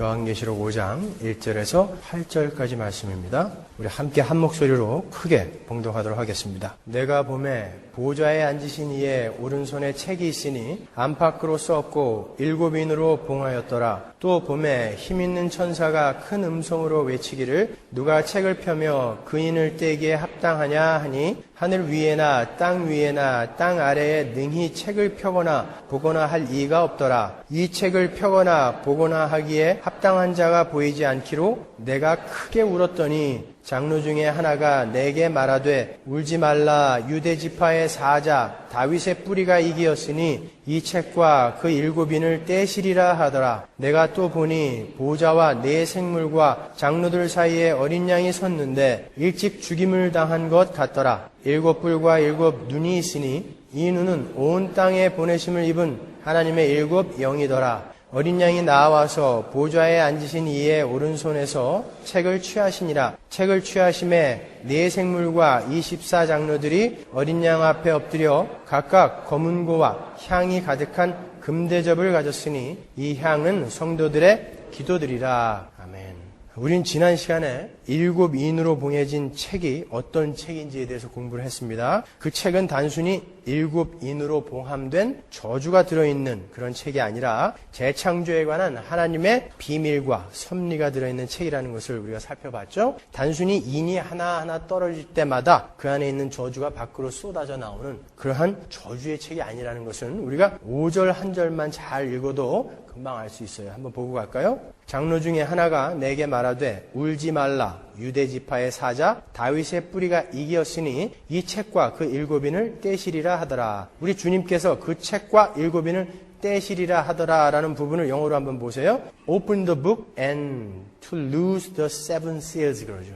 요한계시록 5장 1절에서 8절까지 말씀입니다. 우리 함께 한 목소리로 크게 봉독하도록 하겠습니다. 내가 보매 보좌에 앉으신 이의 오른손에 책이 있으니 안팎으로 썼고 7인으로 봉하였더라. 또 보매 힘있는 천사가 큰 음성으로 외치기를 누가 책을 펴며 그 인을 떼기에 합당하냐 하니 하늘 위에나 땅 위에나 땅 아래에 능히 책을 펴거나 보거나 할 이가 없더라. 이 책을 펴거나 보거나 하기에 합당한 자가 보이지 않기로 내가 크게 울었더니 장로 중에 하나가 내게 말하되 울지 말라. 유대 지파의 사자 다윗의 뿌리가 이기었으니 이 책과 그 7인을 떼시리라 하더라. 내가 또 보니 보좌와 네 생물과 장로들 사이에 어린 양이 섰는데 일찍 죽임을 당한 것 같더라. 7뿔과 7 눈이 있으니 이 눈은 온 땅에 보내심을 입은 하나님의 7 영이더라. 어린 양이 나와서 보좌에 앉으신 이의 오른손에서 책을 취하시니라. 책을 취하심에 네 생물과 24장로들이 어린 양 앞에 엎드려 각각 검은고와 향이 가득한 금대접을 가졌으니 이 향은 성도들의 기도들이라. 아멘. 우린 지난 시간에 7인으로 봉해진 책이 어떤 책인지에 대해서 공부를 했습니다. 그 책은 단순히 7인으로 봉함된 저주가 들어있는 그런 책이 아니라 재창조에 관한 하나님의 비밀과 섭리가 들어있는 책이라는 것을 우리가 살펴봤죠. 단순히 인이 하나하나 떨어질 때마다 그 안에 있는 저주가 밖으로 쏟아져 나오는 그러한 저주의 책이 아니라는 것은 우리가 5절 한 절만 잘 읽어도 금방 알 수 있어요. 한번 보고 갈까요? 장로 중에 하나가 내게 말하되 울지 말라. 유대 지파의 사자 다윗의 뿌리가 이기었으니 이 책과 그 7인을 떼시리라 하더라. 우리 주님께서 그 책과 7인을 떼시리라 하더라 라는 부분을 영어로 한번 보세요. Open the book and to loose the 7 seals 그러죠.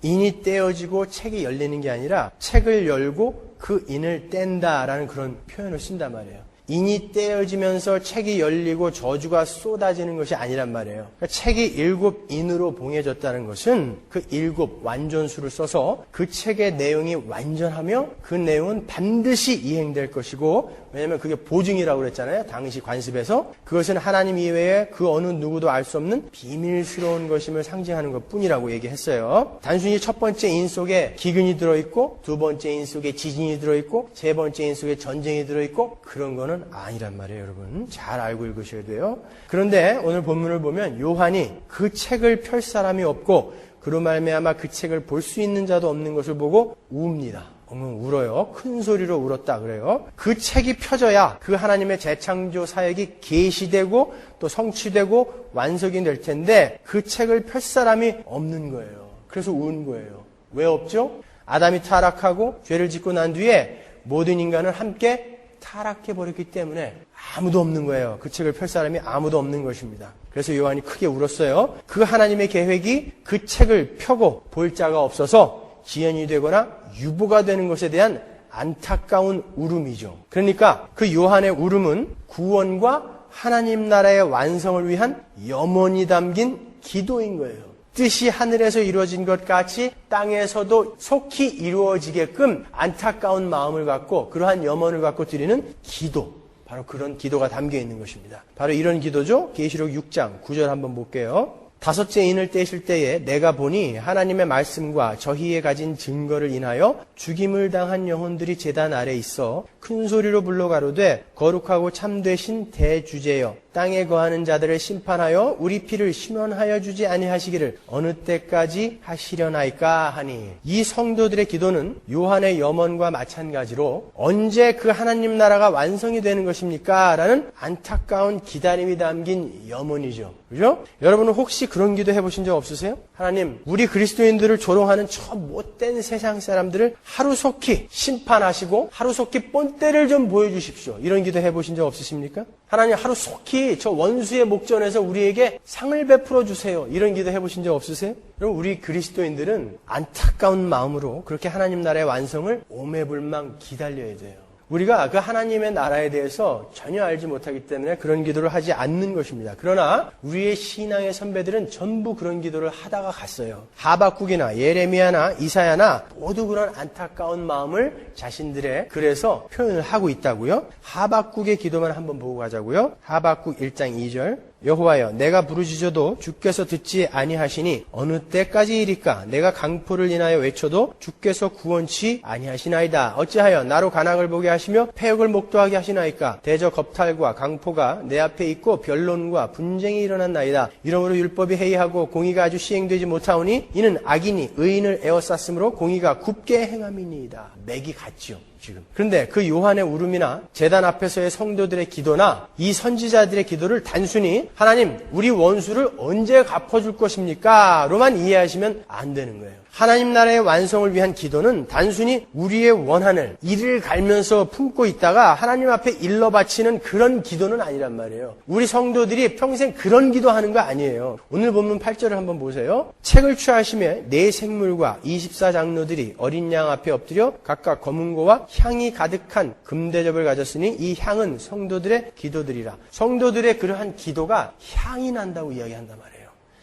인이 떼어지고 책이 열리는 게 아니라 책을 열고 그 인을 뗀다 라는 그런 표현을 쓴단 말이에요. 인이 떼어지면서 책이 열리고 저주가 쏟아지는 것이 아니란 말이에요. 그러니까 책이 7인으로 봉해졌다는 것은 그 7 완전수를 써서 그 책의 내용이 완전하며 그 내용은 반드시 이행될 것이고, 왜냐하면 그게 보증이라고 그랬잖아요. 당시 관습에서. 그것은 하나님 이외에 그 어느 누구도 알 수 없는 비밀스러운 것임을 상징하는 것뿐이라고 얘기했어요. 단순히 첫 번째 인 속에 기근이 들어있고, 두 번째 인 속에 지진이 들어있고, 세 번째 인 속에 전쟁이 들어있고, 그런 거는 아니란 말이에요. 여러분 잘 알고 읽으셔야 돼요. 그런데 오늘 본문을 보면 요한이 그 책을 펼 사람이 없고 그로 말미암아 그 책을 볼 수 있는 자도 없는 것을 보고 웁니다. 울어요. 큰 소리로 울었다 그래요. 그 책이 펴져야 그 하나님의 재창조 사역이 계시되고 또 성취되고 완성이 될 텐데 그 책을 펼 사람이 없는 거예요. 그래서 운 거예요. 왜 없죠? 아담이 타락하고 죄를 짓고 난 뒤에 모든 인간은 함께 타락해버렸기 때문에 아무도 없는 거예요. 그 책을 펼 사람이 아무도 없는 것입니다. 그래서 요한이 크게 울었어요. 그 하나님의 계획이 그 책을 펴고 볼 자가 없어서 지연이 되거나 유보가 되는 것에 대한 안타까운 울음이죠. 그러니까 그 요한의 울음은 구원과 하나님 나라의 완성을 위한 염원이 담긴 기도인 거예요. 뜻이 하늘에서 이루어진 것 같이 땅에서도 속히 이루어지게끔 안타까운 마음을 갖고 그러한 염원을 갖고 드리는 기도, 바로 그런 기도가 담겨 있는 것입니다. 바로 이런 기도죠. 계시록 6장 9절 한번 볼게요. 5째 인을 떼실 때에 내가 보니 하나님의 말씀과 저희에 가진 증거를 인하여 죽임을 당한 영혼들이 제단 아래 있어 큰 소리로 불러 가로되 거룩하고 참되신 대주제여 땅에 거하는 자들을 심판하여 우리 피를 신원하여 주지 아니하시기를 어느 때까지 하시려나이까 하니, 이 성도들의 기도는 요한의 염원과 마찬가지로 언제 그 하나님 나라가 완성이 되는 것입니까? 라는 안타까운 기다림이 담긴 염원이죠. 그죠? 여러분은 혹시 그런 기도 해보신 적 없으세요? 하나님, 우리 그리스도인들을 조롱하는 저 못된 세상 사람들을 하루속히 심판하시고 하루속히 본때를 좀 보여주십시오. 이런 기도 해보신 적 없으십니까? 하나님, 하루속히 저 원수의 목전에서 우리에게 상을 베풀어 주세요. 이런 기도 해보신 적 없으세요? 여러분, 우리 그리스도인들은 안타까운 마음으로 그렇게 하나님 나라의 완성을 오매불망 기다려야 돼요. 우리가 그 하나님의 나라에 대해서 전혀 알지 못하기 때문에 그런 기도를 하지 않는 것입니다. 그러나 우리의 신앙의 선배들은 전부 그런 기도를 하다가 갔어요. 하박국이나 예레미야나 이사야나 모두 그런 안타까운 마음을 자신들의 글에서 표현을 하고 있다고요. 하박국의 기도만 한번 보고 가자고요. 하박국 1장 2절 여호와여 내가 부르짖어도 주께서 듣지 아니하시니 어느 때까지이리까? 내가 강포를 인하여 외쳐도 주께서 구원치 아니하시나이다. 어찌하여 나로 간악을 보게 하시며 패역을 목도하게 하시나이까? 대저 겁탈과 강포가 내 앞에 있고 변론과 분쟁이 일어났나이다. 이러므로 율법이 해이하고 공의가 아주 시행되지 못하오니 이는 악인이 의인을 에워쌌으므로 공의가 굽게 행함이니이다. 맥이 같지요. 지금. 그런데 그 요한의 울음이나 제단 앞에서의 성도들의 기도나 이 선지자들의 기도를 단순히 하나님 우리 원수를 언제 갚아줄 것입니까? 로만 이해하시면 안 되는 거예요. 하나님 나라의 완성을 위한 기도는 단순히 우리의 원한을 이를 갈면서 품고 있다가 하나님 앞에 일러 바치는 그런 기도는 아니란 말이에요. 우리 성도들이 평생 그런 기도하는 거 아니에요. 오늘 본문 8절을 한번 보세요. 책을 취하시며 네 생물과 24장로들이 어린 양 앞에 엎드려 각각 검은고와 향이 가득한 금대접을 가졌으니 이 향은 성도들의 기도들이라. 성도들의 그러한 기도가 향이 난다고 이야기한단 말이에요.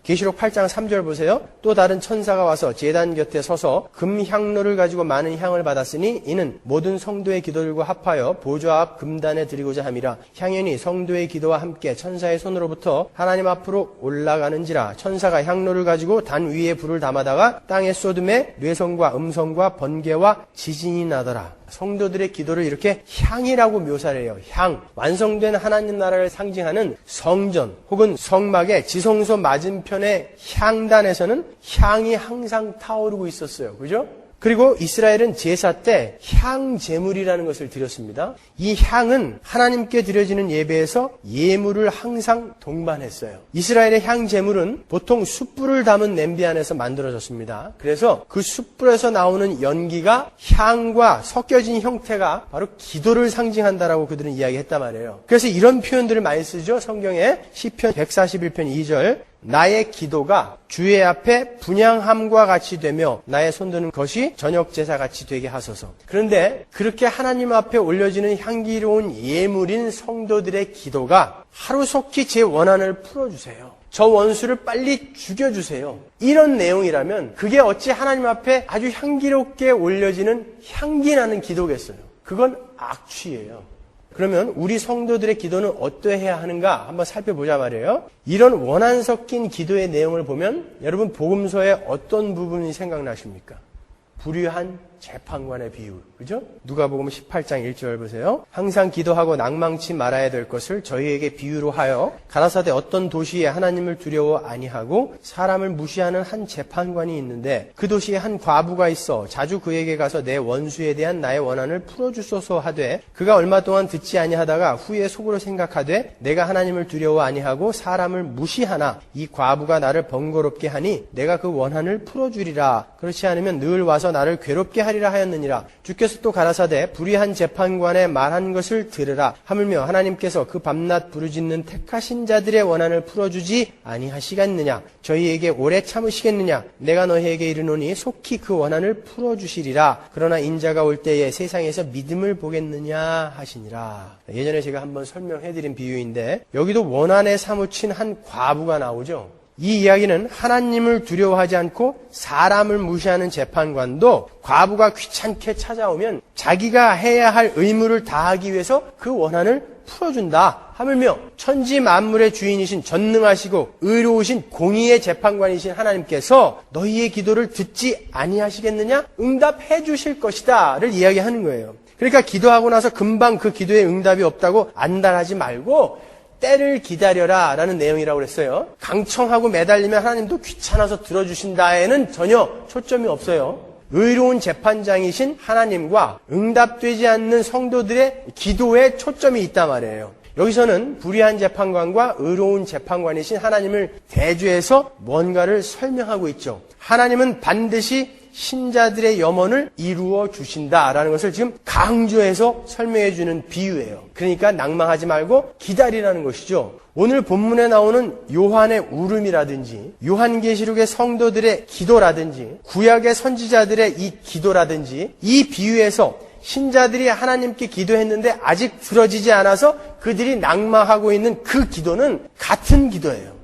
계시록 8장 3절 보세요. 또 다른 천사가 와서 제단 곁에 서서 금향로를 가지고 많은 향을 받았으니 이는 모든 성도의 기도들과 합하여 보좌 앞 금단에 드리고자 함이라. 향연이 성도의 기도와 함께 천사의 손으로부터 하나님 앞으로 올라가는지라. 천사가 향로를 가지고 단 위에 불을 담아다가 땅에 쏟음에 뇌성과 음성과 번개와 지진이 나더라. 성도들의 기도를 이렇게 향이라고 묘사를 해요. 향. 완성된 하나님 나라를 상징하는 성전 혹은 성막의 지성소 맞은편의 향단에서는 향이 항상 타오르고 있었어요. 그죠? 그리고 이스라엘은 제사 때 향제물이라는 것을 드렸습니다. 이 향은 하나님께 드려지는 예배에서 예물을 항상 동반했어요. 이스라엘의 향제물은 보통 숯불을 담은 냄비 안에서 만들어졌습니다. 그래서 그 숯불에서 나오는 연기가 향과 섞여진 형태가 바로 기도를 상징한다라고 그들은 이야기했단 말이에요. 그래서 이런 표현들을 많이 쓰죠. 성경에 시편 141편 2절 나의 기도가 주의 앞에 분향함과 같이 되며 나의 손드는 것이 저녁 제사 같이 되게 하소서. 그런데 그렇게 하나님 앞에 올려지는 향기로운 예물인 성도들의 기도가 하루속히 제 원한을 풀어주세요. 저 원수를 빨리 죽여주세요. 이런 내용이라면 그게 어찌 하나님 앞에 아주 향기롭게 올려지는 향기나는 기도겠어요. 그건 악취예요. 그러면 우리 성도들의 기도는 어떠해야 하는가 한번 살펴보자 말이에요. 이런 원한 섞인 기도의 내용을 보면 여러분 복음서의 어떤 부분이 생각나십니까? 불의한 재판관의 비유. 그죠? 누가복음 18장 1절 보세요. 항상 기도하고 낭망치 말아야 될 것을 저희에게 비유로 하여 가라사대 어떤 도시에 하나님을 두려워 아니하고 사람을 무시하는 한 재판관이 있는데 그 도시에 한 과부가 있어 자주 그에게 가서 내 원수에 대한 나의 원한을 풀어주소서 하되 그가 얼마 동안 듣지 아니하다가 후에 속으로 생각하되 내가 하나님을 두려워 아니하고 사람을 무시하나 이 과부가 나를 번거롭게 하니 내가 그 원한을 풀어주리라. 그렇지 않으면 늘 와서 나를 괴롭게 하리라 하였느니라. 주께서 또 가라사대 불의한 재판관의 말한 것을 들으라. 하물며 하나님께서 그 밤낮 부르짖는 택하신 자들의 원한을 풀어주지 아니하시겠느냐. 저희에게 오래 참으시겠느냐. 내가 너희에게 이르노니 속히 그 원한을 풀어주시리라. 그러나 인자가 올 때에 세상에서 믿음을 보겠느냐 하시니라. 예전에 제가 한번 설명해드린 비유인데 여기도 원한에 사무친 한 과부가 나오죠. 이 이야기는 하나님을 두려워하지 않고 사람을 무시하는 재판관도 과부가 귀찮게 찾아오면 자기가 해야 할 의무를 다하기 위해서 그 원한을 풀어준다. 하물며 천지 만물의 주인이신 전능하시고 의로우신 공의의 재판관이신 하나님께서 너희의 기도를 듣지 아니하시겠느냐? 응답해 주실 것이다를 이야기하는 거예요. 그러니까 기도하고 나서 금방 그 기도에 응답이 없다고 안달하지 말고 때를 기다려라 라는 내용이라고 그랬어요. 강청하고 매달리면 하나님도 귀찮아서 들어주신다에는 전혀 초점이 없어요. 의로운 재판장이신 하나님과 응답되지 않는 성도들의 기도에 초점이 있단 말이에요. 여기서는 불의한 재판관과 의로운 재판관이신 하나님을 대조해서 뭔가를 설명하고 있죠. 하나님은 반드시 신자들의 염원을 이루어 주신다라는 것을 지금 강조해서 설명해 주는 비유예요. 그러니까 낭망하지 말고 기다리라는 것이죠. 오늘 본문에 나오는 요한의 울음이라든지 요한계시록의 성도들의 기도라든지 구약의 선지자들의 이 기도라든지 이 비유에서 신자들이 하나님께 기도했는데 아직 들어지지 않아서 그들이 낭망하고 있는 그 기도는 같은 기도예요.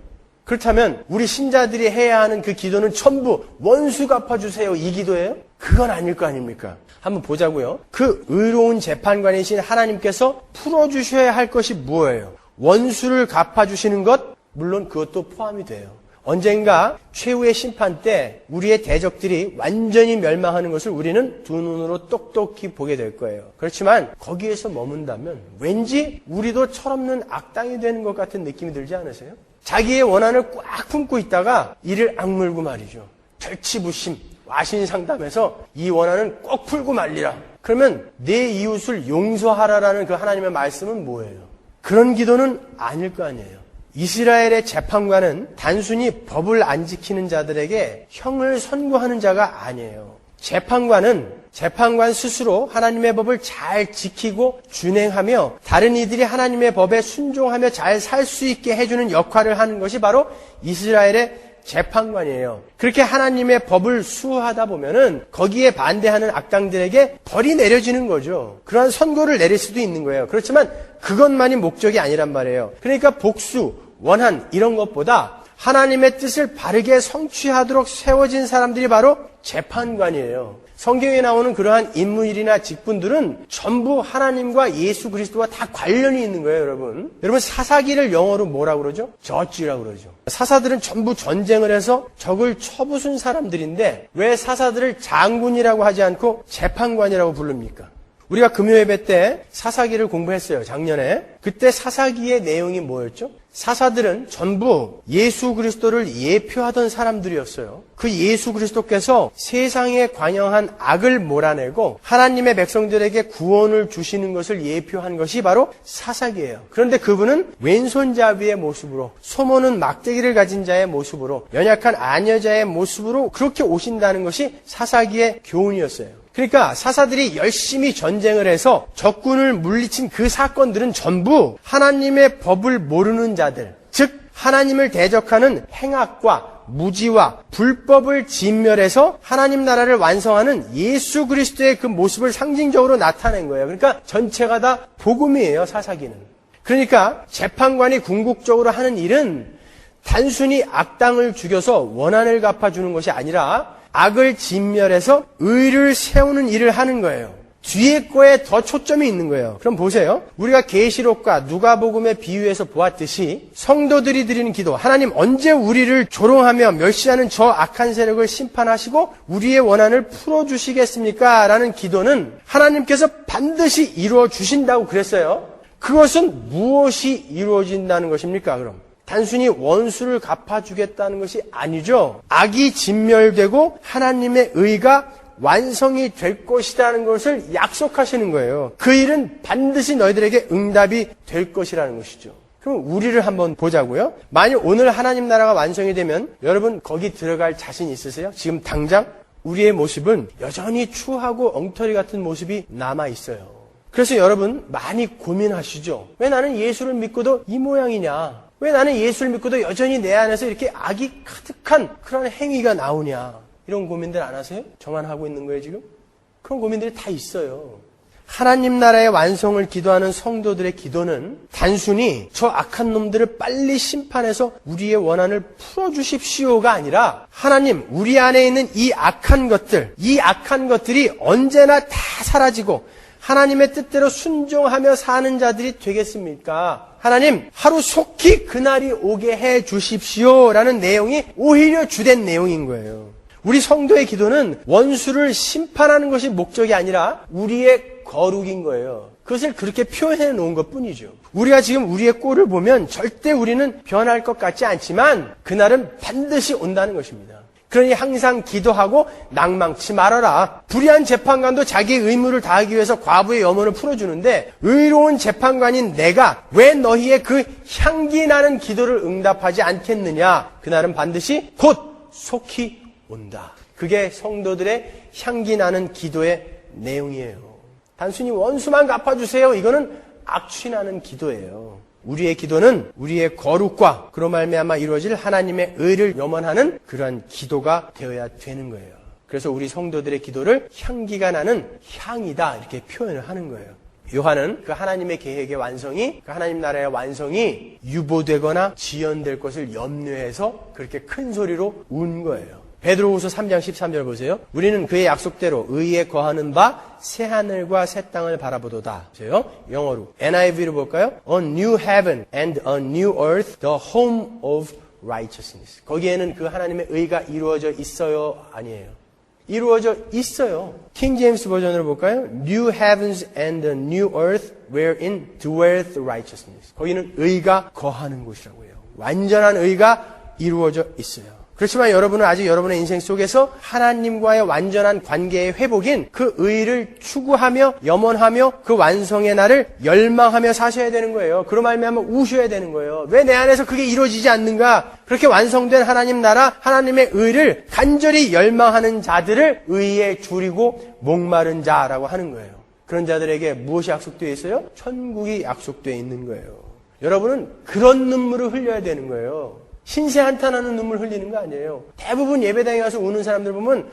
그렇다면 우리 신자들이 해야 하는 그 기도는 전부 원수 갚아주세요 이 기도예요? 그건 아닐 거 아닙니까? 한번 보자고요. 그 의로운 재판관이신 하나님께서 풀어주셔야 할 것이 뭐예요? 원수를 갚아주시는 것 물론 그것도 포함이 돼요. 언젠가 최후의 심판 때 우리의 대적들이 완전히 멸망하는 것을 우리는 두 눈으로 똑똑히 보게 될 거예요. 그렇지만 거기에서 머문다면 왠지 우리도 철없는 악당이 되는 것 같은 느낌이 들지 않으세요? 자기의 원한을 꽉 품고 있다가 이를 악물고 말이죠. 절치부심, 와신상담해서 이 원한은 꼭 풀고 말리라. 그러면 내 이웃을 용서하라라는 그 하나님의 말씀은 뭐예요? 그런 기도는 아닐 거 아니에요. 이스라엘의 재판관은 단순히 법을 안 지키는 자들에게 형을 선고하는 자가 아니에요. 재판관 스스로 하나님의 법을 잘 지키고 준행하며 다른 이들이 하나님의 법에 순종하며 잘 살 수 있게 해주는 역할을 하는 것이 바로 이스라엘의 재판관이에요. 그렇게 하나님의 법을 수호하다 보면은 거기에 반대하는 악당들에게 벌이 내려지는 거죠. 그러한 선고를 내릴 수도 있는 거예요. 그렇지만 그것만이 목적이 아니란 말이에요. 그러니까 복수, 원한 이런 것보다 하나님의 뜻을 바르게 성취하도록 세워진 사람들이 바로 재판관이에요. 성경에 나오는 그러한 인물이나 직분들은 전부 하나님과 예수 그리스도와 다 관련이 있는 거예요, 여러분. 여러분, 사사기를 영어로 뭐라고 그러죠? 저지라고 그러죠. 사사들은 전부 전쟁을 해서 적을 쳐부순 사람들인데 왜 사사들을 장군이라고 하지 않고 재판관이라고 부릅니까? 우리가 금요예배 때 사사기를 공부했어요, 작년에. 그때 사사기의 내용이 뭐였죠? 사사들은 전부 예수 그리스도를 예표하던 사람들이었어요. 그 예수 그리스도께서 세상에 관영한 악을 몰아내고 하나님의 백성들에게 구원을 주시는 것을 예표한 것이 바로 사사기예요. 그런데 그분은 왼손잡이의 모습으로, 소모는 막대기를 가진 자의 모습으로, 연약한 아녀자의 모습으로 그렇게 오신다는 것이 사사기의 교훈이었어요. 그러니까 사사들이 열심히 전쟁을 해서 적군을 물리친 그 사건들은 전부 하나님의 법을 모르는 자들, 즉 하나님을 대적하는 행악과 무지와 불법을 진멸해서 하나님 나라를 완성하는 예수 그리스도의 그 모습을 상징적으로 나타낸 거예요. 그러니까 전체가 다 복음이에요, 사사기는. 그러니까 재판관이 궁극적으로 하는 일은 단순히 악당을 죽여서 원한을 갚아주는 것이 아니라 악을 진멸해서 의를 세우는 일을 하는 거예요. 뒤에 거에 더 초점이 있는 거예요. 그럼 보세요. 우리가 계시록과 누가복음의 비유에서 보았듯이 성도들이 드리는 기도, 하나님 언제 우리를 조롱하며 멸시하는 저 악한 세력을 심판하시고 우리의 원한을 풀어주시겠습니까? 라는 기도는 하나님께서 반드시 이루어 주신다고 그랬어요. 그것은 무엇이 이루어진다는 것입니까, 그럼? 단순히 원수를 갚아주겠다는 것이 아니죠. 악이 진멸되고 하나님의 의가 완성이 될 것이라는 것을 약속하시는 거예요. 그 일은 반드시 너희들에게 응답이 될 것이라는 것이죠. 그럼 우리를 한번 보자고요. 만약 오늘 하나님 나라가 완성이 되면 여러분 거기 들어갈 자신 있으세요? 지금 당장 우리의 모습은 여전히 추하고 엉터리 같은 모습이 남아있어요. 그래서 여러분 많이 고민하시죠. 왜 나는 예수를 믿고도 이 모양이냐? 왜 나는 예수를 믿고도 여전히 내 안에서 이렇게 악이 가득한 그런 행위가 나오냐? 이런 고민들 안 하세요? 저만 하고 있는 거예요, 지금? 그런 고민들이 다 있어요. 하나님 나라의 완성을 기도하는 성도들의 기도는 단순히 저 악한 놈들을 빨리 심판해서 우리의 원한을 풀어주십시오가 아니라 하나님, 우리 안에 있는 이 악한 것들이 언제나 다 사라지고 하나님의 뜻대로 순종하며 사는 자들이 되겠습니까? 하나님, 하루 속히 그날이 오게 해 주십시오라는 내용이 오히려 주된 내용인 거예요. 우리 성도의 기도는 원수를 심판하는 것이 목적이 아니라 우리의 거룩인 거예요. 그것을 그렇게 표현해 놓은 것뿐이죠. 우리가 지금 우리의 꼴을 보면 절대 우리는 변할 것 같지 않지만 그날은 반드시 온다는 것입니다. 그러니 항상 기도하고 낭망치 말아라. 불의한 재판관도 자기의 의무를 다하기 위해서 과부의 염원을 풀어주는데 의로운 재판관인 내가 왜 너희의 그 향기 나는 기도를 응답하지 않겠느냐. 그날은 반드시 곧 속히 온다. 그게 성도들의 향기 나는 기도의 내용이에요. 단순히 원수만 갚아주세요. 이거는 악취나는 기도예요. 우리의 기도는 우리의 거룩과 그로 말미암아 이루어질 하나님의 의를 염원하는 그러한 기도가 되어야 되는 거예요. 그래서 우리 성도들의 기도를 향기가 나는 향이다 이렇게 표현을 하는 거예요. 요한은 그 하나님의 계획의 완성이, 그 하나님 나라의 완성이 유보되거나 지연될 것을 염려해서 그렇게 큰 소리로 운 거예요. 베드로후서 3장 13절 보세요. 우리는 그의 약속대로 의에 거하는 바 새 하늘과 새 땅을 바라보도다. 보세요. 영어로 NIV로 볼까요? A new heaven and a new earth, the home of righteousness. 거기에는 그 하나님의 의가 이루어져 있어요? 아니에요? 이루어져 있어요. 킹 제임스 버전으로 볼까요? New heavens and a new earth wherein dwelleth righteousness. 거기는 의가 거하는 곳이라고 해요. 완전한 의가 이루어져 있어요. 그렇지만 여러분은 아직 여러분의 인생 속에서 하나님과의 완전한 관계의 회복인 그 의를 추구하며 염원하며 그 완성의 날을 열망하며 사셔야 되는 거예요. 그로 말미암아 우셔야 되는 거예요. 왜 내 안에서 그게 이루어지지 않는가? 그렇게 완성된 하나님 나라, 하나님의 의를 간절히 열망하는 자들을 의에 줄이고 목마른 자라고 하는 거예요. 그런 자들에게 무엇이 약속되어 있어요? 천국이 약속되어 있는 거예요. 여러분은 그런 눈물을 흘려야 되는 거예요. 신세 한탄하는 눈물 흘리는 거 아니에요. 대부분 예배당에 가서 우는 사람들 보면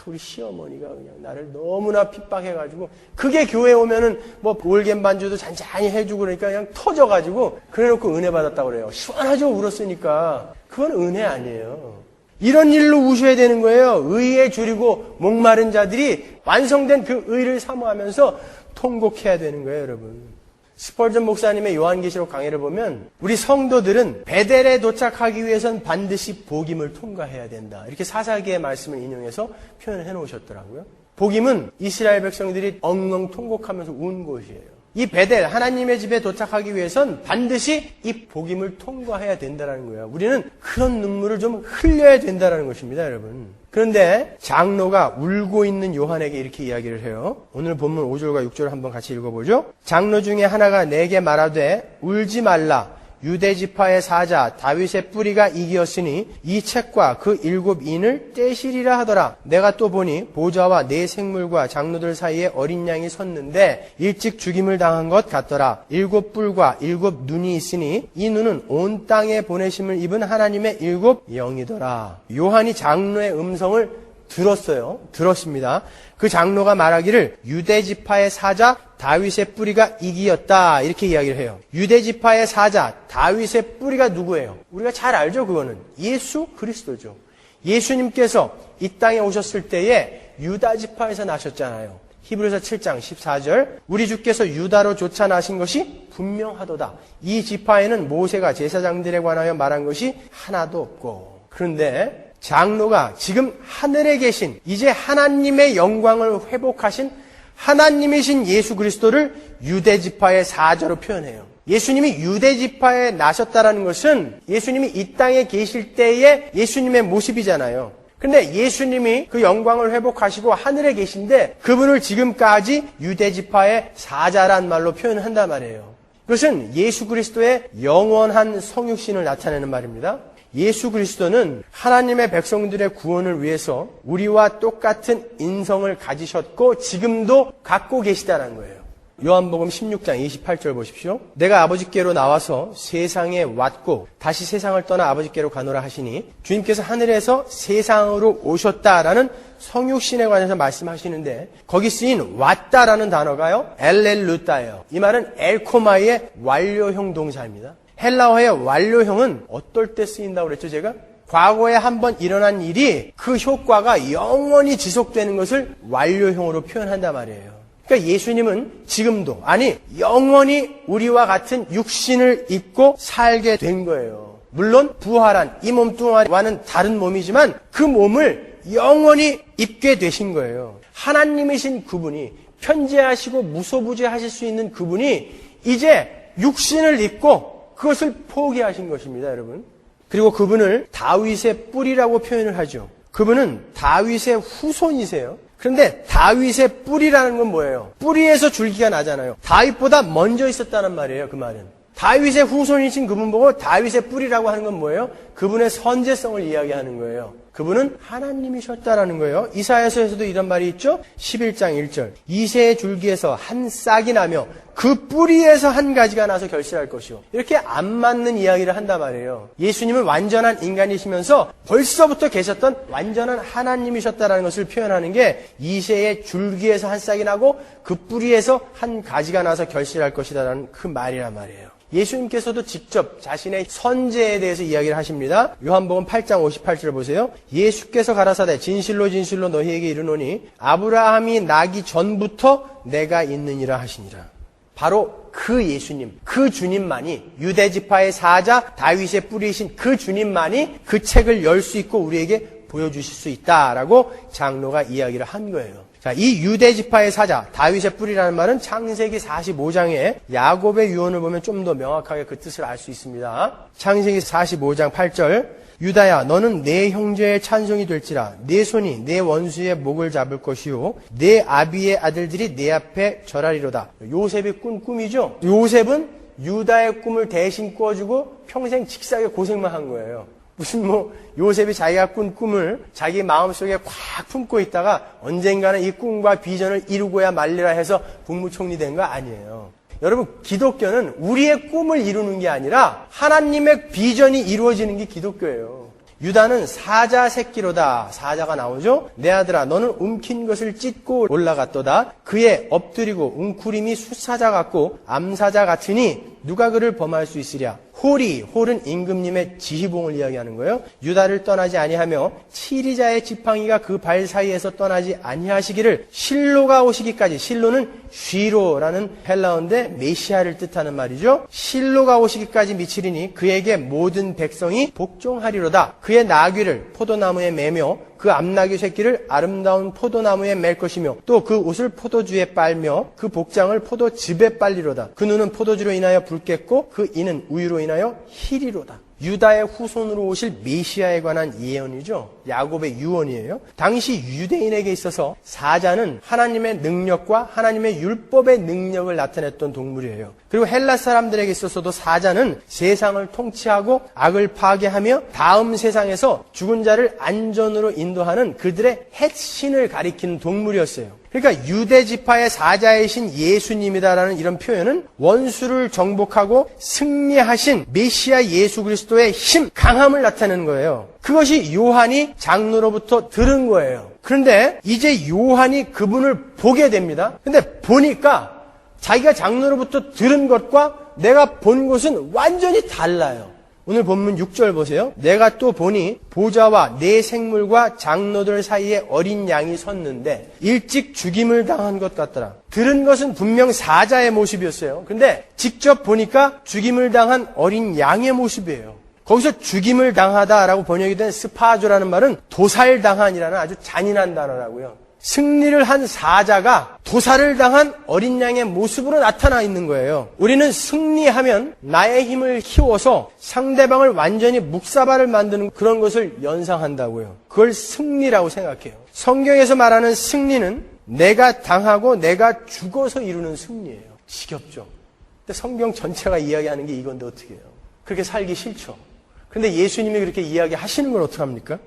우리 시어머니가 그냥 나를 너무나 핍박해가지고 그게 교회에 오면은 뭐 올겐 반주도 잔잔히 해주고 그러니까 그냥 터져가지고 그래놓고 은혜 받았다고 그래요. 시원하죠 울었으니까. 그건 은혜 아니에요. 이런 일로 우셔야 되는 거예요. 의에 줄이고 목마른 자들이 완성된 그 의를 사모하면서 통곡해야 되는 거예요, 여러분. 스펄전 목사님의 요한계시록 강해를 보면 우리 성도들은 베델에 도착하기 위해선 반드시 복임을 통과해야 된다. 이렇게 사사기의 말씀을 인용해서 표현을 해놓으셨더라고요. 복임은 이스라엘 백성들이 엉엉 통곡하면서 운 곳이에요. 이 베델, 하나님의 집에 도착하기 위해선 반드시 이 복임을 통과해야 된다는 거예요. 우리는 그런 눈물을 좀 흘려야 된다는 것입니다, 여러분. 그런데 장로가 울고 있는 요한에게 이렇게 이야기를 해요. 오늘 본문 5절과 6절을 한번 같이 읽어보죠. 장로 중에 하나가 내게 말하되 울지 말라. 유대지파의 사자 다윗의 뿌리가 이기었으니 이 책과 그 7인을 떼시리라 하더라. 내가 또 보니 보좌와 네 생물과 장로들 사이에 어린 양이 섰는데 일찍 죽임을 당한 것 같더라. 7뿔과 7 눈이 있으니 이 눈은 온 땅에 보내심을 입은 하나님의 7 영이더라. 요한이 장로의 음성을 들었습니다. 그 장로가 말하기를 유대지파의 사자 다윗의 뿌리가 이기었다 이렇게 이야기를 해요. 유대지파의 사자 다윗의 뿌리가 누구예요? 우리가 잘 알죠. 그거는 예수 그리스도죠. 예수님께서 이 땅에 오셨을 때에 유다지파에서 나셨잖아요. 히브리서 7장 14절 우리 주께서 유다로 쫓아나신 것이 분명하도다. 이 지파에는 모세가 제사장들에 관하여 말한 것이 하나도 없고. 그런데 장로가 지금 하늘에 계신 이제 하나님의 영광을 회복하신 하나님이신 예수 그리스도를 유대지파의 사자로 표현해요. 예수님이 유대지파에 나셨다라는 것은 예수님이 이 땅에 계실 때의 예수님의 모습이잖아요. 근데 예수님이 그 영광을 회복하시고 하늘에 계신데 그분을 지금까지 유대지파의 사자란 말로 표현한단 말이에요. 그것은 예수 그리스도의 영원한 성육신을 나타내는 말입니다. 예수 그리스도는 하나님의 백성들의 구원을 위해서 우리와 똑같은 인성을 가지셨고 지금도 갖고 계시다는 거예요. 요한복음 16장 28절 보십시오. 내가 아버지께로 나와서 세상에 왔고 다시 세상을 떠나 아버지께로 가노라 하시니 주님께서 하늘에서 세상으로 오셨다라는 성육신에 관해서 말씀하시는데 거기 쓰인 왔다라는 단어가요 엘렐루타예요. 이 말은 엘코마이의 완료형 동사입니다. 헬라어의 완료형은 어떨 때 쓰인다고 그랬죠, 제가? 과거에 한번 일어난 일이 그 효과가 영원히 지속되는 것을 완료형으로 표현한단 말이에요. 그러니까 예수님은 지금도, 아니, 영원히 우리와 같은 육신을 입고 살게 된 거예요. 물론 부활한 이 몸뚱아리와는 다른 몸이지만 그 몸을 영원히 입게 되신 거예요. 하나님이신 그분이 편재하시고 무소부재하실 수 있는 그분이 이제 육신을 입고 그것을 포기하신 것입니다, 여러분. 그리고 그분을 다윗의 뿌리라고 표현을 하죠. 그분은 다윗의 후손이세요. 그런데 다윗의 뿌리라는 건 뭐예요? 뿌리에서 줄기가 나잖아요. 다윗보다 먼저 있었다는 말이에요, 그 말은. 다윗의 후손이신 그분 보고 다윗의 뿌리라고 하는 건 뭐예요? 그분의 선제성을 이야기하는 거예요. 그분은 하나님이셨다라는 거예요. 이사야서에서도 이런 말이 있죠. 11장 1절 이새의 줄기에서 한 싹이 나며 그 뿌리에서 한 가지가 나서 결실할 것이요. 이렇게 안 맞는 이야기를 한단 말이에요. 예수님은 완전한 인간이시면서 벌써부터 계셨던 완전한 하나님이셨다라는 것을 표현하는 게 이새의 줄기에서 한 싹이 나고 그 뿌리에서 한 가지가 나서 결실할 것이다라는 그 말이란 말이에요. 예수님께서도 직접 자신의 선제에 대해서 이야기를 하십니다. 요한복음 8장 58절을 보세요. 예수께서 가라사대 진실로 진실로 너희에게 이르노니 아브라함이 나기 전부터 내가 있느니라 하시니라. 바로 그 예수님, 그 주님만이, 유대지파의 사자 다윗의 뿌리이신 그 주님만이 그 책을 열 수 있고 우리에게 보여주실 수 있다라고 장로가 이야기를 한 거예요. 자, 이 유대지파의 사자, 다윗의 뿌리라는 말은 창세기 45장에 야곱의 유언을 보면 좀 더 명확하게 그 뜻을 알 수 있습니다. 창세기 45장 8절, 유다야 너는 내 형제의 찬송이 될지라 내 손이 내 원수의 목을 잡을 것이요 내 아비의 아들들이 내 앞에 절하리로다. 요셉이 꾼 꿈이죠. 요셉은 유다의 꿈을 대신 꿔주고 평생 직사하게 고생만 한 거예요. 무슨 요셉이 자기가 꾼 꿈을 자기 마음속에 꽉 품고 있다가 언젠가는 이 꿈과 비전을 이루고야 말리라 해서 국무총리 된 거 아니에요. 여러분, 기독교는 우리의 꿈을 이루는 게 아니라 하나님의 비전이 이루어지는 게 기독교예요. 유다는 사자 새끼로다. 사자가 나오죠. 내 아들아 너는 움킨 것을 찢고 올라갔도다. 그의 엎드리고 웅크림이 수사자 같고 암사자 같으니 누가 그를 범할 수 있으랴. 홀은 임금님의 지휘봉을 이야기하는 거예요. 유다를 떠나지 아니하며 치리자의 지팡이가 그 발 사이에서 떠나지 아니하시기를 실로가 오시기까지. 실로는 쉬로라는 헬라어인데 메시아를 뜻하는 말이죠. 실로가 오시기까지 미치리니 그에게 모든 백성이 복종하리로다. 그의 나귀를 포도나무에 매며 그 암나귀 새끼를 아름다운 포도나무에 맬 것이며 또 그 옷을 포도주에 빨며 그 복장을 포도즙에 빨리로다. 그 눈은 포도주로 인하여 붉겠고 그 이는 우유로 인하여 희리로다. 유다의 후손으로 오실 메시아에 관한 예언이죠. 야곱의 유언이에요. 당시 유대인에게 있어서 사자는 하나님의 능력과 하나님의 율법의 능력을 나타냈던 동물이에요. 그리고 헬라 사람들에게 있어서도 사자는 세상을 통치하고 악을 파괴하며 다음 세상에서 죽은 자를 안전으로 인도하는 그들의 햇신을 가리키는 동물이었어요. 그러니까 유대지파의 사자이신 예수님이다라는 이런 표현은 원수를 정복하고 승리하신 메시아 예수 그리스도의 힘, 강함을 나타내는 거예요. 그것이 요한이 장로로부터 들은 거예요. 그런데 이제 요한이 그분을 보게 됩니다. 근데 보니까 자기가 장로로부터 들은 것과 내가 본 것은 완전히 달라요. 오늘 본문 6절 보세요. 내가 또 보니 보좌와 내 생물과 장로들 사이에 어린 양이 섰는데 일찍 죽임을 당한 것 같더라. 들은 것은 분명 사자의 모습이었어요. 근데 직접 보니까 죽임을 당한 어린 양의 모습이에요. 거기서 죽임을 당하다라고 번역이 된 스파조라는 말은 도살당한이라는 아주 잔인한 단어라고요. 승리를 한 사자가 도살을 당한 어린 양의 모습으로 나타나 있는 거예요. 우리는 승리하면 나의 힘을 키워서 상대방을 완전히 묵사발을 만드는 그런 것을 연상한다고요. 그걸 승리라고 생각해요. 성경에서 말하는 승리는 내가 당하고 내가 죽어서 이루는 승리예요. 지겹죠? 근데 성경 전체가 이야기하는 게 이건데 어떻게 해요? 그렇게 살기 싫죠? 근데 예수님이 그렇게 이야기하시는 걸 어떡합니까?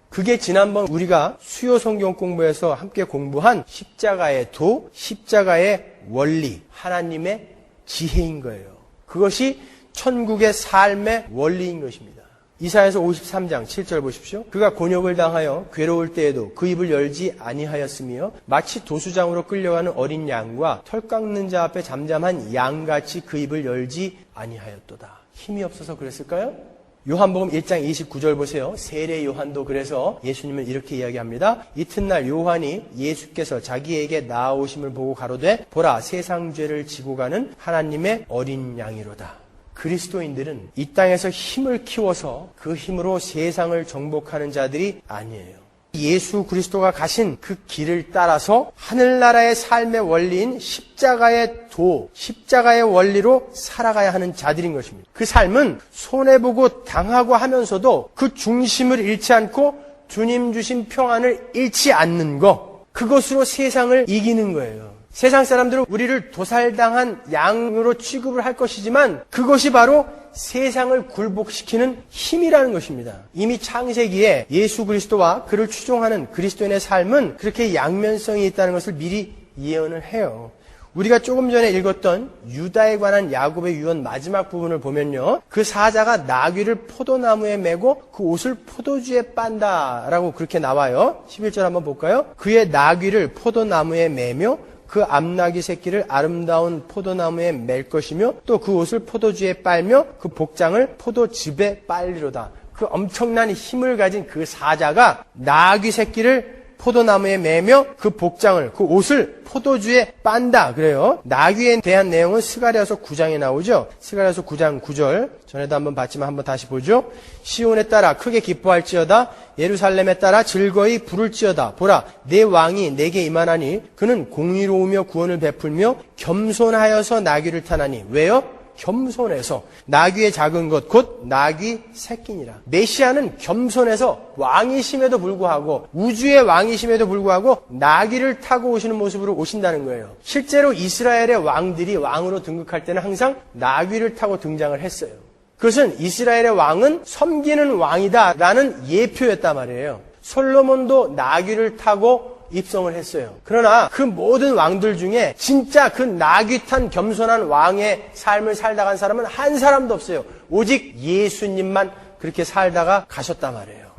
그게 지난번 우리가 수요 성경 공부에서 함께 공부한 십자가의 도, 십자가의 원리, 하나님의 지혜인 거예요. 그것이 천국의 삶의 원리인 것입니다. 이사야서 53장 7절 보십시오. 그가 곤욕을 당하여 괴로울 때에도 그 입을 열지 아니하였으며 마치 도수장으로 끌려가는 어린 양과 털 깎는 자 앞에 잠잠한 양같이 그 입을 열지 아니하였도다. 힘이 없어서 그랬을까요? 요한복음 1장 29절 보세요. 세례 요한도 그래서 예수님은 이렇게 이야기합니다. 이튿날 요한이 예수께서 자기에게 나아오심을 보고 가로되 보라 세상 죄를 지고 가는 하나님의 어린 양이로다. 그리스도인들은 이 땅에서 힘을 키워서 그 힘으로 세상을 정복하는 자들이 아니에요. 예수 그리스도가 가신 그 길을 따라서 하늘나라의 삶의 원리인 십자가의 도, 십자가의 원리로 살아가야 하는 자들인 것입니다. 그 삶은 손해보고 당하고 하면서도 그 중심을 잃지 않고 주님 주신 평안을 잃지 않는 것, 그것으로 세상을 이기는 거예요. 세상 사람들은 우리를 도살당한 양으로 취급을 할 것이지만 그것이 바로 세상을 굴복시키는 힘이라는 것입니다. 이미 창세기에 예수 그리스도와 그를 추종하는 그리스도인의 삶은 그렇게 양면성이 있다는 것을 미리 예언을 해요. 우리가 조금 전에 읽었던 유다에 관한 야곱의 유언 마지막 부분을 보면요. 그 사자가 나귀를 포도나무에 메고 그 옷을 포도주에 빤다라고 그렇게 나와요. 11절 한번 볼까요? 그의 나귀를 포도나무에 매며 그 암나귀 새끼를 아름다운 포도나무에 맬 것이며 또 그 옷을 포도주에 빨며 그 복장을 포도즙에 빨리로다. 그 엄청난 힘을 가진 그 사자가 나귀 새끼를 포도나무에 매며 그 복장을, 그 옷을 포도주에 빤다. 그래요. 나귀에 대한 내용은 스가랴서 9장에 나오죠. 스가랴서 9장 9절. 전에도 한번 봤지만 한번 다시 보죠. 시온에 따라 크게 기뻐할지어다. 예루살렘에 따라 즐거이 부를지어다. 보라, 내 왕이 내게 임하나니 그는 공의로우며 구원을 베풀며 겸손하여서 나귀를 타나니. 왜요? 겸손해서. 나귀의 작은 것 곧 나귀 새끼니라. 메시아는 겸손해서 왕이심에도 불구하고, 우주의 왕이심에도 불구하고 나귀를 타고 오시는 모습으로 오신다는 거예요. 실제로 이스라엘의 왕들이 왕으로 등극할 때는 항상 나귀를 타고 등장을 했어요. 그것은 이스라엘의 왕은 섬기는 왕이다라는 예표였단 말이에요. 솔로몬도 나귀를 타고 입성을 했어요. 그러나 그 모든 왕들 중에 진짜 그 나귀 탄 겸손한 왕의 삶을 살다 간 사람은 한 사람도 없어요. 오직 예수님만 그렇게 살다가 가셨단 말이에요.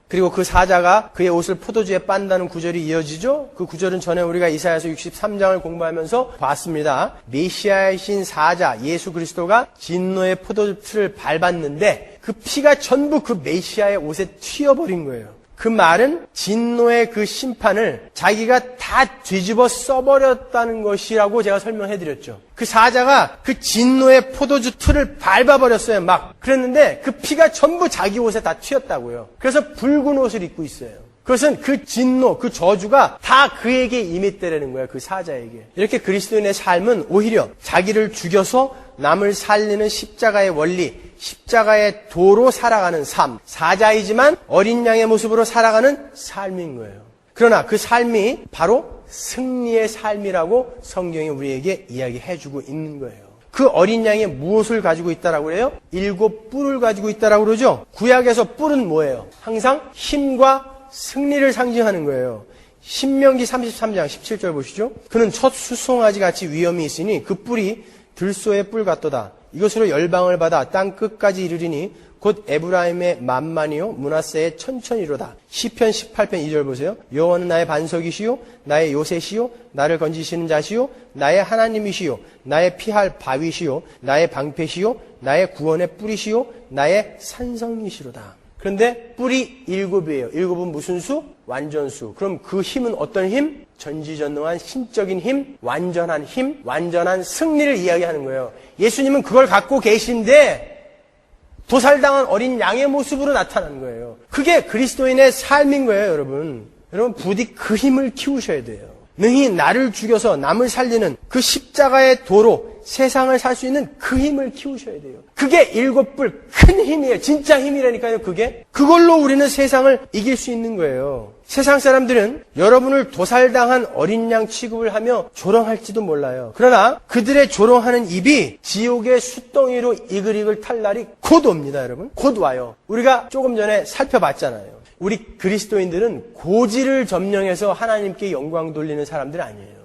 그리고 그 사자가 그의 옷을 포도주에 빤다는 구절이 이어지죠. 그 구절은 전에 우리가 이사야서 63장을 공부하면서 봤습니다. 메시아이신 사자 예수 그리스도가 진노의 포도주를 밟았는데 그 피가 전부 그 메시아의 옷에 튀어버린 거예요. 그 말은 진노의 그 심판을 자기가 다 뒤집어 써버렸다는 것이라고 제가 설명해드렸죠. 그 사자가 그 진노의 포도주 틀을 밟아버렸어요. 막 그랬는데 그 피가 전부 자기 옷에 다 튀었다고요. 그래서 붉은 옷을 입고 있어요. 그것은 그 진노, 그 저주가 다 그에게 임했다라는 거예요. 그 사자에게. 이렇게 그리스도인의 삶은 오히려 자기를 죽여서 남을 살리는 십자가의 원리, 십자가의 도로 살아가는 삶, 사자이지만 어린 양의 모습으로 살아가는 삶인 거예요. 그러나 그 삶이 바로 승리의 삶이라고 성경이 우리에게 이야기해주고 있는 거예요. 그 어린 양이 무엇을 가지고 있다라고 그래요? 7 뿔을 가지고 있다라고 그러죠. 구약에서 뿔은 뭐예요? 항상 힘과 승리를 상징하는 거예요. 신명기 33장 17절 보시죠. 그는 첫 수송아지 같이 위엄이 있으니 그 뿔이 들소의 뿔 같도다. 이것으로 열방을 받아 땅 끝까지 이르리니 곧 에브라임의 만만이요 므낫세의 천천히로다. 시편 18편 2절 보세요. 여호와는 나의 반석이시요 나의 요새시요 나를 건지시는 자시요 나의 하나님이시요 나의 피할 바위시요 나의 방패시요 나의 구원의 뿔이시요 나의 산성이시로다. 그런데 뿔이 7이에요. 7은 무슨 수? 완전수. 그럼 그 힘은 어떤 힘? 전지전능한 신적인 힘, 완전한 힘, 완전한 승리를 이야기하는 거예요. 예수님은 그걸 갖고 계신데 도살당한 어린 양의 모습으로 나타난 거예요. 그게 그리스도인의 삶인 거예요, 여러분. 여러분 부디 그 힘을 키우셔야 돼요. 능히 나를 죽여서 남을 살리는 그 십자가의 도로 세상을 살 수 있는 그 힘을 키우셔야 돼요. 그게 7뿔 큰 힘이에요. 진짜 힘이라니까요. 그걸로 우리는 세상을 이길 수 있는 거예요. 세상 사람들은 여러분을 도살당한 어린 양 취급을 하며 조롱할지도 몰라요. 그러나 그들의 조롱하는 입이 지옥의 숫덩이로 이글이글 탈 날이 곧 옵니다, 여러분. 곧 와요. 우리가 조금 전에 살펴봤잖아요. 우리 그리스도인들은 고지를 점령해서 하나님께 영광 돌리는 사람들 아니에요.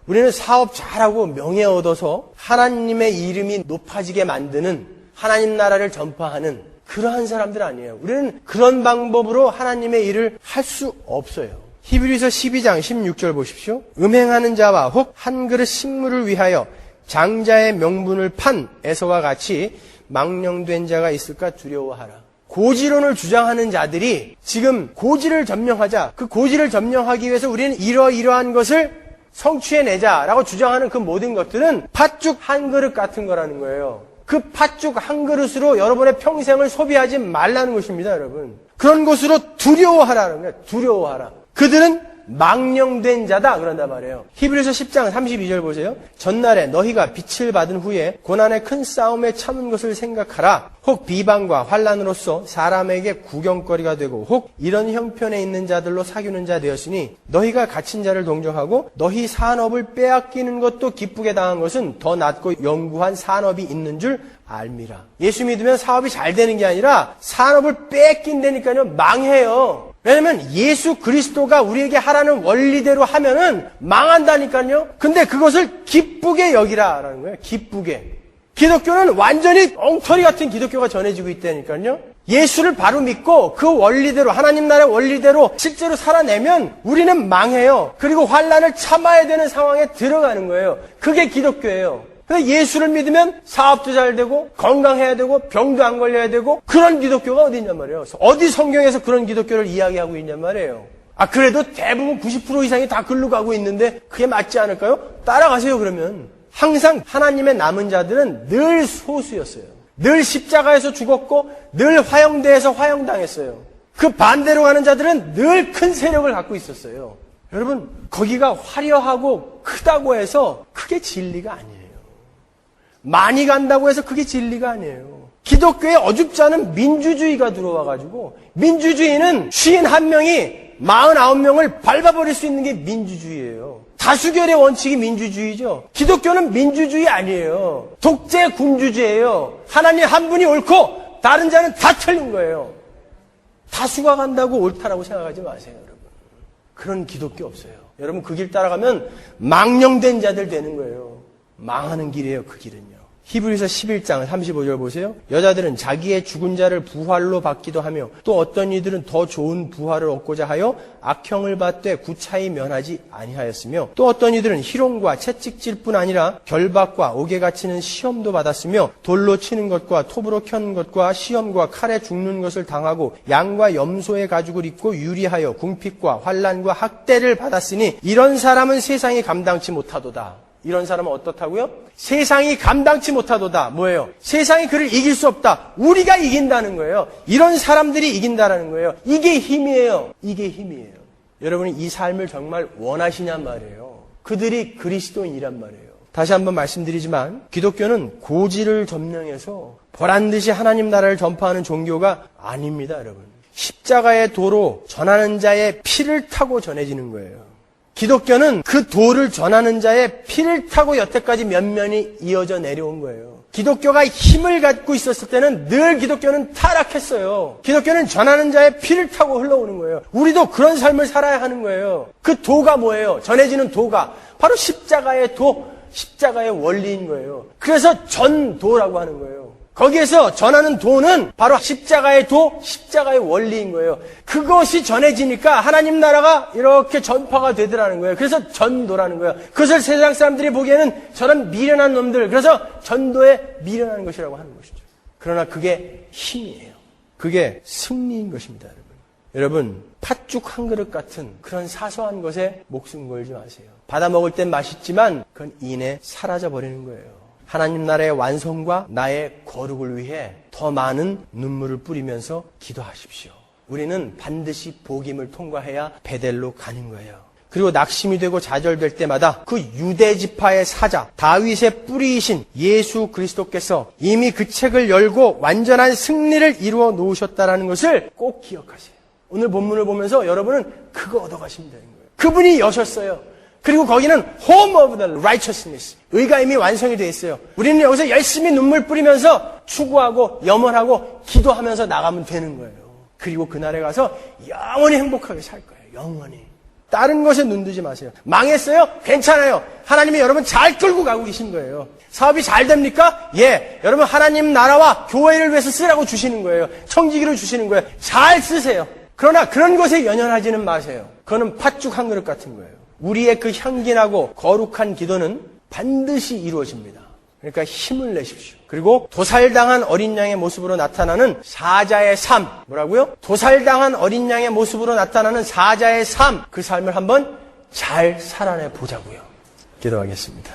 우리는 사업 잘하고 명예 얻어서 하나님의 이름이 높아지게 만드는 하나님 나라를 전파하는 그러한 사람들 아니에요. 우리는 그런 방법으로 하나님의 일을 할 수 없어요. 히브리서 12장 16절 보십시오. 음행하는 자와 혹 한 그릇 식물을 위하여 장자의 명분을 판 에서와 같이 망령된 자가 있을까 두려워하라. 고지론을 주장하는 자들이 지금 고지를 점령하자. 그 고지를 점령하기 위해서 우리는 이러이러한 것을 성취해내자라고 주장하는 그 모든 것들은 팥죽 한 그릇 같은 거라는 거예요. 그 팥죽 한 그릇으로 여러분의 평생을 소비하지 말라는 것입니다, 여러분. 그런 것으로 두려워하라는 거예요. 두려워하라. 그들은 망령된 자다 그런단 말이에요. 히브리서 10장 32절 보세요. 전날에 너희가 빛을 받은 후에 고난의 큰 싸움에 참은 것을 생각하라. 혹 비방과 환난으로서 사람에게 구경거리가 되고 혹 이런 형편에 있는 자들로 사귀는 자 되었으니 너희가 갇힌 자를 동정하고 너희 산업을 빼앗기는 것도 기쁘게 당한 것은 더 낫고 영구한 산업이 있는 줄 알미라. 예수 믿으면 사업이 잘 되는 게 아니라 산업을 뺏긴다니까요. 망해요. 왜냐면 예수 그리스도가 우리에게 하라는 원리대로 하면은 망한다니까요. 근데 그것을 기쁘게 여기라라는 거예요. 기쁘게. 기독교는 완전히 엉터리 같은 기독교가 전해지고 있다니까요. 예수를 바로 믿고 그 원리대로, 하나님 나라의 원리대로 실제로 살아내면 우리는 망해요. 그리고 환난을 참아야 되는 상황에 들어가는 거예요. 그게 기독교예요. 그래서 예수를 믿으면 사업도 잘 되고 건강해야 되고 병도 안 걸려야 되고, 그런 기독교가 어디 있냔 말이에요. 어디 성경에서 그런 기독교를 이야기하고 있냔 말이에요. 그래도 대부분 90% 이상이 다 글로 가고 있는데 그게 맞지 않을까요? 따라가세요. 그러면 항상 하나님의 남은 자들은 늘 소수였어요. 늘 십자가에서 죽었고 늘 화형대에서 화형당했어요. 그 반대로 가는 자들은 늘 큰 세력을 갖고 있었어요. 여러분, 거기가 화려하고 크다고 해서 그게 진리가 아니에요. 많이 간다고 해서 그게 진리가 아니에요. 기독교에 어줍지 않은 민주주의가 들어와가지고, 민주주의는 51명이 49명을 밟아버릴 수 있는 게 민주주의예요. 다수결의 원칙이 민주주의죠. 기독교는 민주주의 아니에요. 독재 군주제예요. 하나님 한 분이 옳고 다른 자는 다 틀린 거예요. 다수가 간다고 옳다라고 생각하지 마세요, 여러분. 그런 기독교 없어요. 여러분, 그 길 따라가면 망령된 자들 되는 거예요. 망하는 길이에요, 그 길은요. 히브리서 11장 35절 보세요. 여자들은 자기의 죽은 자를 부활로 받기도 하며, 또 어떤 이들은 더 좋은 부활을 얻고자 하여 악형을 받되 구차히 면하지 아니하였으며, 또 어떤 이들은 희롱과 채찍질뿐 아니라 결박과 옥에 갇히는 시험도 받았으며, 돌로 치는 것과 톱으로 켜는 것과 시험과 칼에 죽는 것을 당하고 양과 염소의 가죽을 입고 유리하여 궁핍과 환난과 학대를 받았으니 이런 사람은 세상이 감당치 못하도다. 이런 사람은 어떻다고요? 세상이 감당치 못하도다. 뭐예요? 세상이 그를 이길 수 없다. 우리가 이긴다는 거예요. 이런 사람들이 이긴다라는 거예요. 이게 힘이에요. 이게 힘이에요. 여러분이 이 삶을 정말 원하시냔 말이에요. 그들이 그리스도인이란 말이에요. 다시 한번 말씀드리지만 기독교는 고지를 점령해서 보란듯이 하나님 나라를 전파하는 종교가 아닙니다, 여러분. 십자가의 도로 전하는 자의 피를 타고 전해지는 거예요. 기독교는 그 도를 전하는 자의 피를 타고 여태까지 면면이 이어져 내려온 거예요. 기독교가 힘을 갖고 있었을 때는 늘 기독교는 타락했어요. 기독교는 전하는 자의 피를 타고 흘러오는 거예요. 우리도 그런 삶을 살아야 하는 거예요. 그 도가 뭐예요? 전해지는 도가 바로 십자가의 도, 십자가의 원리인 거예요. 그래서 전도라고 하는 거예요. 거기에서 전하는 도는 바로 십자가의 도, 십자가의 원리인 거예요. 그것이 전해지니까 하나님 나라가 이렇게 전파가 되더라는 거예요. 그래서 전도라는 거예요. 그것을 세상 사람들이 보기에는 저런 미련한 놈들, 그래서 전도에 미련한 것이라고 하는 것이죠. 그러나 그게 힘이에요. 그게 승리인 것입니다, 여러분. 여러분, 팥죽 한 그릇 같은 그런 사소한 것에 목숨 걸지 마세요. 받아 먹을 땐 맛있지만 그건 이내 사라져 버리는 거예요. 하나님 나라의 완성과 나의 거룩을 위해 더 많은 눈물을 뿌리면서 기도하십시오. 우리는 반드시 복임을 통과해야 베델로 가는 거예요. 그리고 낙심이 되고 좌절될 때마다 그 유대 지파의 사자, 다윗의 뿌리이신 예수 그리스도께서 이미 그 책을 열고 완전한 승리를 이루어 놓으셨다는 것을 꼭 기억하세요. 오늘 본문을 보면서 여러분은 그거 얻어가시면 되는 거예요. 그분이 여셨어요. 그리고 거기는 home of the righteousness, 의가 이미 완성이 되어 있어요. 우리는 여기서 열심히 눈물 뿌리면서 추구하고 염원하고 기도하면서 나가면 되는 거예요. 그리고 그날에 가서 영원히 행복하게 살 거예요. 영원히. 다른 것에 눈두지 마세요. 망했어요? 괜찮아요. 하나님이 여러분 잘 끌고 가고 계신 거예요. 사업이 잘 됩니까? 예. 여러분 하나님 나라와 교회를 위해서 쓰라고 주시는 거예요. 청지기를 주시는 거예요. 잘 쓰세요. 그러나 그런 것에 연연하지는 마세요. 그거는 팥죽 한 그릇 같은 거예요. 우리의 그 향기나고 거룩한 기도는 반드시 이루어집니다. 그러니까 힘을 내십시오. 그리고 도살당한 어린 양의 모습으로 나타나는 사자의 삶. 뭐라고요? 도살당한 어린 양의 모습으로 나타나는 사자의 삶. 그 삶을 한번 잘 살아내 보자고요. 기도하겠습니다.